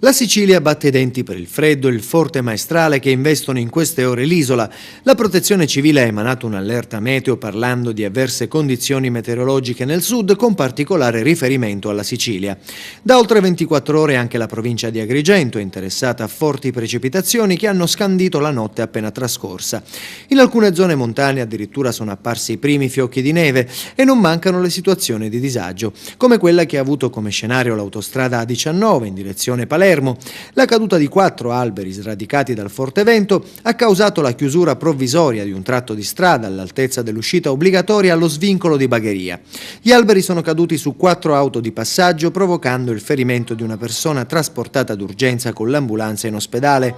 La Sicilia batte i denti per il freddo e il forte maestrale che investono in queste ore l'isola. La Protezione Civile ha emanato un'allerta meteo parlando di avverse condizioni meteorologiche nel sud, con particolare riferimento alla Sicilia. Da oltre 24 ore anche la provincia di Agrigento è interessata a forti precipitazioni che hanno scandito la notte appena trascorsa. In alcune zone montane addirittura sono apparsi i primi fiocchi di neve e non mancano le situazioni di disagio, come quella che ha avuto come scenario l'autostrada A19 in direzione Palermo. La caduta di 4 alberi sradicati dal forte vento ha causato la chiusura provvisoria di un tratto di strada all'altezza dell'uscita obbligatoria allo svincolo di Bagheria. Gli alberi sono caduti su 4 auto di passaggio, provocando il ferimento di una persona trasportata d'urgenza con l'ambulanza in ospedale.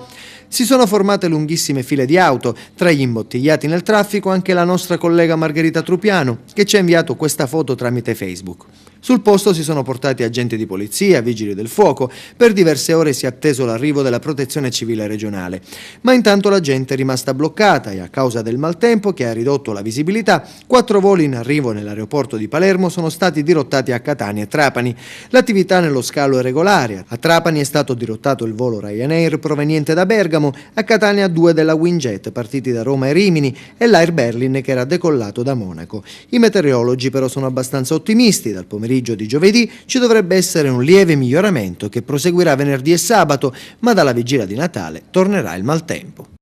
Si sono formate lunghissime file di auto, tra gli imbottigliati nel traffico anche la nostra collega Margherita Trupiano, che ci ha inviato questa foto tramite Facebook. Sul posto si sono portati agenti di polizia, vigili del fuoco. Per diverse ore si è atteso l'arrivo della Protezione Civile regionale. Ma intanto la gente è rimasta bloccata e a causa del maltempo, che ha ridotto la visibilità, 4 voli in arrivo nell'aeroporto di Palermo sono stati dirottati a Catania e Trapani. L'attività nello scalo è regolare. A Trapani è stato dirottato il volo Ryanair proveniente da Bergamo, a Catania 2 della Winjet partiti da Roma e Rimini e l'Air Berlin che era decollato da Monaco. I meteorologi però sono abbastanza ottimisti. Dal pomeriggio di giovedì ci dovrebbe essere un lieve miglioramento che proseguirà venerdì e sabato, ma dalla vigilia di Natale tornerà il maltempo.